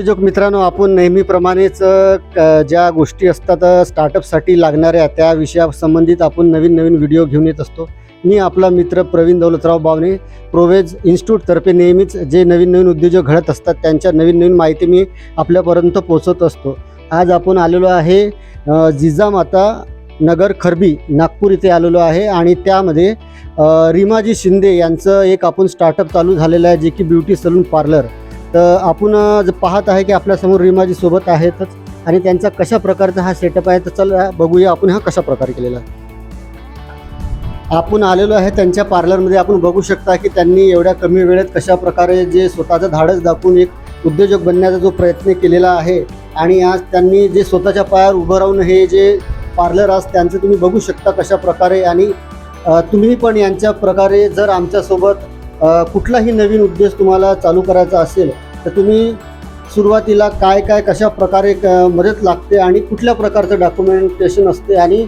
उद्योजक मित्रांनो, आपण नेहमीप्रमाणेच ज्या गोष्टी असतात स्टार्टअपसाठी लागणाऱ्या त्या विषयासंबंधित आपण नवीन व्हिडिओ घेऊन येत असतो. मी आपला मित्र प्रवीण दौलतराव बावणे, प्रोवेज इन्स्टिट्यूटतर्फे नेहमीच जे नवीन उद्योजक घडत असतात त्यांच्या नवीन माहिती मी आपल्यापर्यंत पोहोचवत असतो. आज आपण आलेलो आहे जिजामाता नगर खरबी नागपूर इथे आलेलो आहे आणि त्यामध्ये रीमाजी शिंदे यांचं एक आपण स्टार्टअप चालू झालेलं आहे जे की ब्युटी सलून पार्लर. तर आपण पाहत आहे की आपल्यासमोर रीमाजी सोबत आहेतच आणि त्यांचा कशा प्रकारचा हा सेटअप आहे. तर चला बघूया आपण हा कशा प्रकारे केलेला आहे. आपण आलेलो आहे त्यांच्या पार्लरमध्ये. आपण बघू शकता की त्यांनी एवढ्या कमी वेळेत कशा प्रकारे जे स्वतःचं धाडस दाखवून एक उद्योजक बनण्याचा जो प्रयत्न केलेला आहे आणि आज त्यांनी जे स्वतःच्या पायावर उभं राहून हे जे पार्लर आज त्यांचं तुम्ही बघू शकता कशा प्रकारे. आणि तुम्ही पण यांच्या प्रकारे जर आमच्यासोबत कुठलाही नवीन उद्देश तुम्हाला चालू करायचा असेल तर तुम्ही सुरुवातीला काय कशा प्रकारे मदत लागते आणि कुठल्या प्रकारचं डॉक्युमेंटेशन असते आणि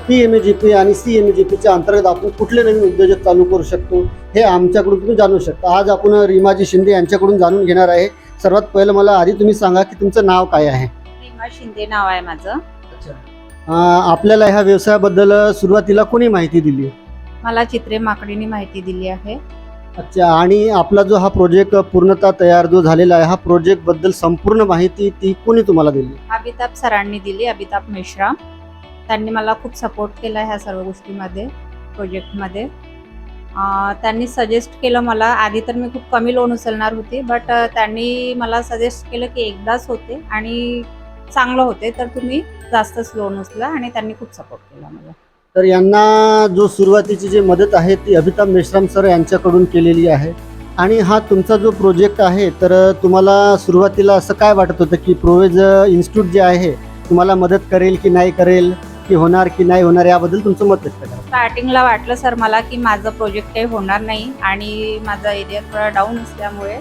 PMAGP आणि CMAGPच्या अंतर्गत आपण कुठले नवीन उद्योजक चालू करू शकतो हे आमच्याकडून तुम्ही जाणू शकता. आज आपण रीमाजी शिंदे यांच्याकडून जाणून घेणार आहे. सर्वात पहिलं मला आधी तुम्ही सांगा की तुमचं नाव काय आहे. रीमा शिंदे नाव आहे माझं. आपल्याला ह्या व्यवसायाबद्दल सुरुवातीला कोणी माहिती दिली. मला चित्रे माकडीने माहिती दिली आहे. अच्छा. आणि आपला जो हा प्रोजेक्ट पूर्णतः तयार जो झालेला आहे, हा प्रोजेक्ट बद्दल संपूर्ण माहिती ती कोणी तुम्हाला दिली. अमिताभ सरांनी दिली. अमिताभ मेश्राम त्यांनी मला खूप सपोर्ट केला ह्या सर्व गोष्टीमध्ये, प्रोजेक्टमध्ये. त्यांनी सजेस्ट केलं मला. आधी तर मी खूप कमी लोन उचलणार होते, बट त्यांनी मला सजेस्ट केलं की एकदाच होते आणि चांगलं होते तर तुम्ही जास्तच लोन उचला आणि त्यांनी खूप सपोर्ट केला मला. तर यांना जो सुरुवातीची जी मदत आहे ती अमिताभ मेश्राम सर यांच्याकडून केलेली आहे. आणि हा तुमचा जो प्रोजेक्ट आहे तर तुम्हाला सुरुवातीला असं काय वाटत होतं की प्रोवेज इन्स्टिट्यूट जे आहे तुम्हाला मदत करेल की नाही करेल, की होणार की नाही होणार, याबद्दल तुमचं मत व्यक्त करा. स्टार्टिंगला वाटलं सर मला की माझं प्रोजेक्ट काही होणार नाही आणि माझा एरिया थोडा डाऊन असल्यामुळे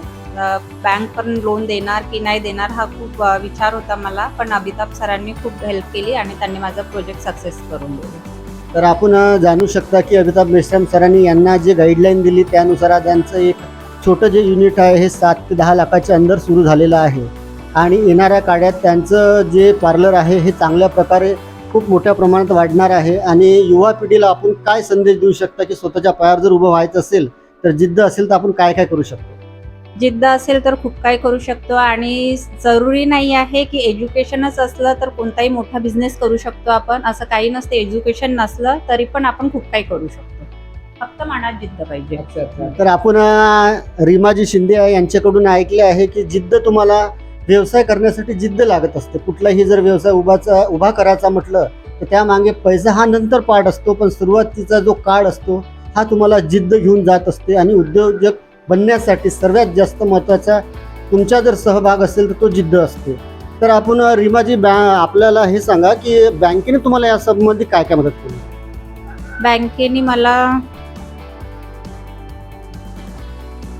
बँक पण लोन देणार की नाही देणार हा खूप विचार होता मला. पण अमिताभ सरांनी खूप हेल्प केली आणि त्यांनी माझा प्रोजेक्ट सक्सेस करून दिला. तर आपण जाणू शकता की अमिताभ मेश्राम सरांनी यांना जे गाईडलाईन दिली त्यानुसार त्यांचं एक छोटं जे युनिट आहे हे 7 ते 10 लाखाच्या अंदर सुरू झालेलं आहे. आणि येणाऱ्या काळात त्यांचं जे पार्लर आहे हे चांगल्या प्रकारे खूप मोठ्या प्रमाणात वाढणार आहे. आणि युवा पिढीला आपण काय संदेश देऊ शकता की स्वतःच्या पायावर जर उभं व्हायचं असेल तर जिद्द असेल तर आपण काय करू शकतो. जिद्द असेल तर खूप काही करू शकतो आणि जरुरी नाही आहे की एज्युकेशनच असलं तर कोणताही मोठा बिझनेस करू शकतो आपण. असं काही नसतं. एज्युकेशन नसलं तरी पण आपण खूप काही करू शकतो. फक्त मनात जिद्द पाहिजे. तर आपण रीमाजी शिंदे यांच्याकडून ऐकले आहे की जिद्द तुम्हाला व्यवसाय करण्यासाठी जिद्द लागत असते. कुठलाही जर व्यवसाय उभा करायचा म्हटलं तर त्यामागे पैसा हा नंतर पार्ट असतो, पण सुरुवातीचा जो काळ असतो हा तुम्हाला जिद्द घेऊन जात असते. आणि उद्योजक बनण्यासाठी सर्वात जास्त महत्त्वाचा तुमचा जर सहभाग असेल तर तो जिद्द असते. तर आपण रीमाजी आपल्याला हे सांगा की बँकेने तुम्हाला या संबंधी काय मदत केली. बँकेने मला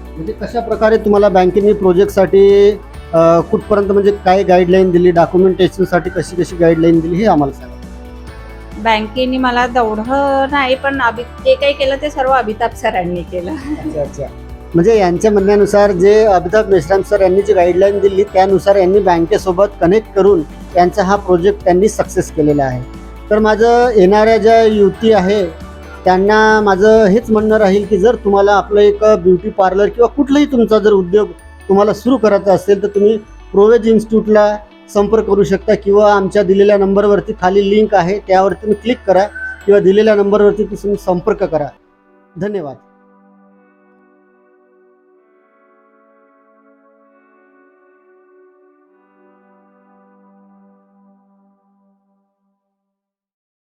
म्हणजे कशा प्रकारे तुम्हाला बँकेने प्रोजेक्टसाठी कुठपर्यंत म्हणजे काय गाईडलाईन दिली, डॉक्युमेंटेशनसाठी कशी गाईडलाईन दिली हे आम्हाला सांगा. बँकेने मला तेवढं नाही पण जे काही केलं ते सर्व अमिताभ सरांनी केलं. अच्छा. म्हणजे यांच्या म्हणण्यानुसार जे अमिताभ मेश्राम सर यांनी जी गाईडलाईन दिली त्यानुसार यांनी बँकेसोबत कनेक्ट करून यांचा हा प्रोजेक्ट त्यांनी सक्सेस केलेला आहे. तर माझं येणाऱ्या ज्या युवती आहे त्यांना माझं हेच म्हणणं राहील की जर तुम्हाला आपलं एक ब्युटी पार्लर किंवा कुठलाही तुमचा जर उद्योग तुम्हाला सुरू करायचा असेल तर तुम्ही प्रोवेज इन्स्टिट्यूटला संपर्क करू शकता किंवा आमच्या दिलेल्या नंबरवरती खाली लिंक आहे त्यावर तुम्ही क्लिक करा किंवा दिलेल्या नंबरवरती तुम्ही संपर्क करा. धन्यवाद.